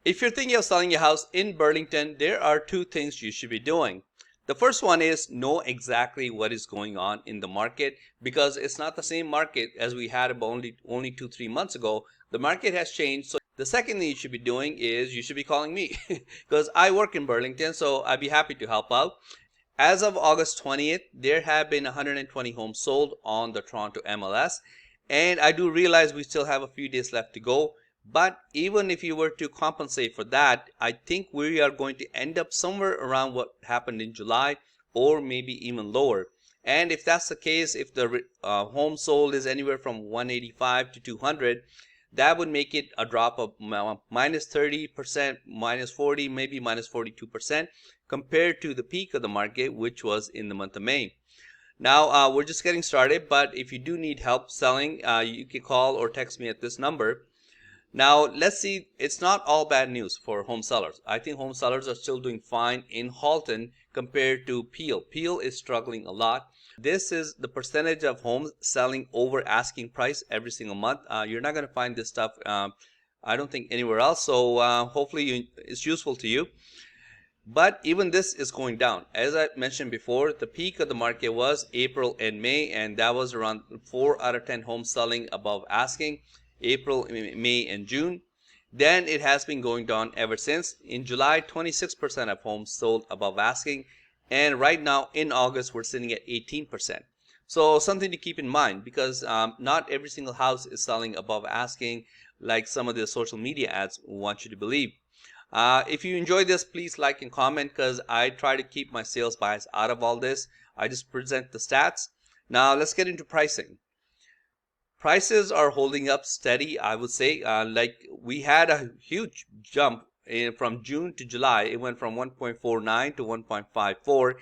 If you're thinking of selling your house in Burlington, there are two things you should be doing. The first one is know exactly what is going on in the market, because it's not the same market as we had about only 2-3 months ago. The market has changed. So the second thing you should be doing is you should be calling me because I work in Burlington, so I'd be happy to help out. As of August 20th, there have been 120 homes sold on the Toronto MLS, and I do realize we still have a few days left to go. But even if you were to compensate for that, I think we are going to end up somewhere around what happened in July, or maybe even lower. And if that's the case, if the home sold is anywhere from 185 to 200, that would make it a drop of minus 30%, minus 40, maybe minus 42% compared to the peak of the market, which was in the month of May. Now, we're just getting started, but if you do need help selling, you can call or text me at this number. Now, let's see, it's not all bad news for home sellers. I think home sellers are still doing fine in Halton compared to Peel. Peel is struggling a lot. This is the percentage of homes selling over asking price every single month. You're not going to find this stuff, I don't think, anywhere else. So hopefully it's useful to you. But even this is going down. As I mentioned before, the peak of the market was April and May, and that was around 4 out of 10 homes selling above asking. April, May, and June. Then it has been going down ever since. In July, 26% of homes sold above asking, and right now in August we're sitting at 18%. So something to keep in mind, because not every single house is selling above asking like some of the social media ads want you to believe. If you enjoy this, please like and comment, because I try to keep my sales bias out of all this. I just present the stats. Now let's get into pricing. Prices are holding up steady, I would say. Like we had a huge jump from June to July. It went from 1.49 to 1.54.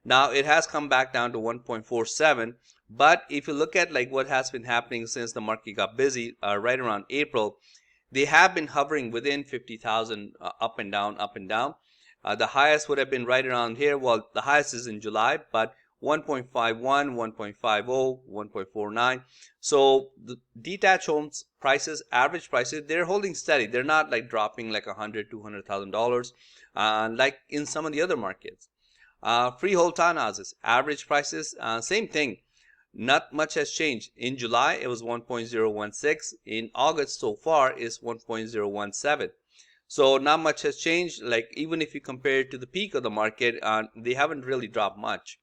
Now it has come back down to 1.47. But if you look at like what has been happening since the market got busy right around April, they have been hovering within 50,000 up and down, up and down. The highest would have been right around here. Well, the highest is in July, but 1.51, 1.50, 1.49. So the detached homes prices, average prices, they're holding steady. They're not like dropping like $100,000, $200,000 like in some of the other markets. Freehold townhouses, average prices, same thing. Not much has changed. In July, it was 1.016. In August, so far, is 1.017. So not much has changed. Like even if you compare it to the peak of the market, they haven't really dropped much.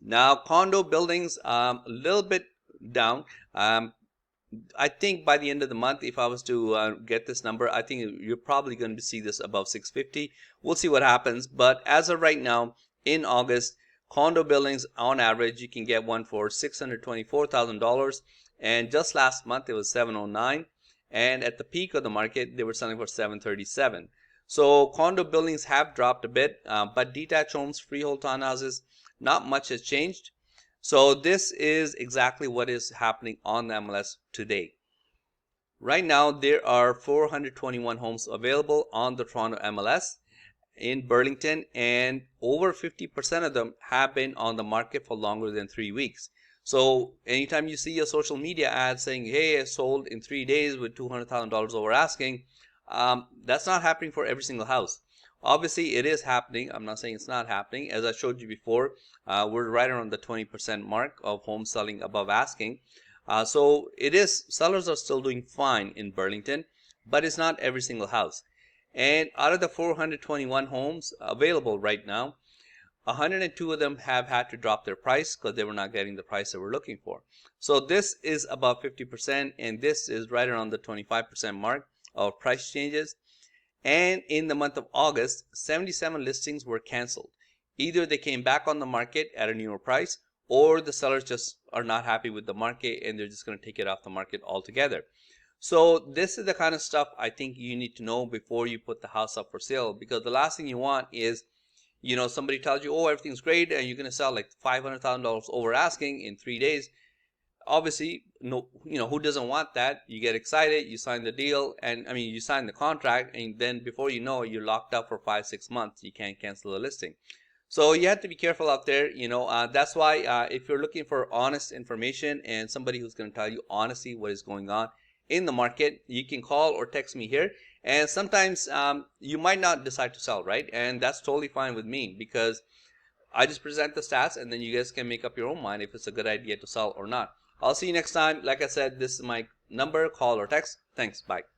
Now, condo buildings, a little bit down. I think by the end of the month, if I was to get this number, I think you're probably going to see this above 650. We'll see what happens. But as of right now, in August, condo buildings on average, you can get one for $624,000. And just last month, it was 709. And at the peak of the market, they were selling for 737. So condo buildings have dropped a bit, but detached homes, freehold townhouses, not much has changed. So this is exactly what is happening on the MLS today. Right now, there are 421 homes available on the Toronto MLS in Burlington, and over 50% of them have been on the market for longer than 3 weeks. So anytime you see a social media ad saying, hey, I sold in 3 days with $200,000 over asking, that's not happening for every single house. Obviously, it is happening. I'm not saying it's not happening. As I showed you before, we're right around the 20% mark of homes selling above asking. So it is, sellers are still doing fine in Burlington, but it's not every single house. And out of the 421 homes available right now, 102 of them have had to drop their price because they were not getting the price they were looking for. So this is about 50%, and this is right around the 25% mark of price changes. And in the month of August, 77 listings were canceled. Either they came back on the market at a newer price, or the sellers just are not happy with the market and they're just going to take it off the market altogether. So this is the kind of stuff I think you need to know before you put the house up for sale, because the last thing you want is, you know, somebody tells you, oh, everything's great, and you're going to sell like $500,000 over asking in 3 days. Obviously, no, you know, who doesn't want that? You get excited, you sign the deal, and I mean, you sign the contract, and then before you know it, you're locked up for 5-6 months. You can't cancel the listing. So you have to be careful out there. You know, that's why if you're looking for honest information and somebody who's going to tell you honestly what is going on, in the market, you can call or text me here. And sometimes you might not decide to sell, right? And that's totally fine with me, because I just present the stats and then you guys can make up your own mind if it's a good idea to sell or not. I'll see you next time. Like I said, this is my number, call or text. Thanks. Bye.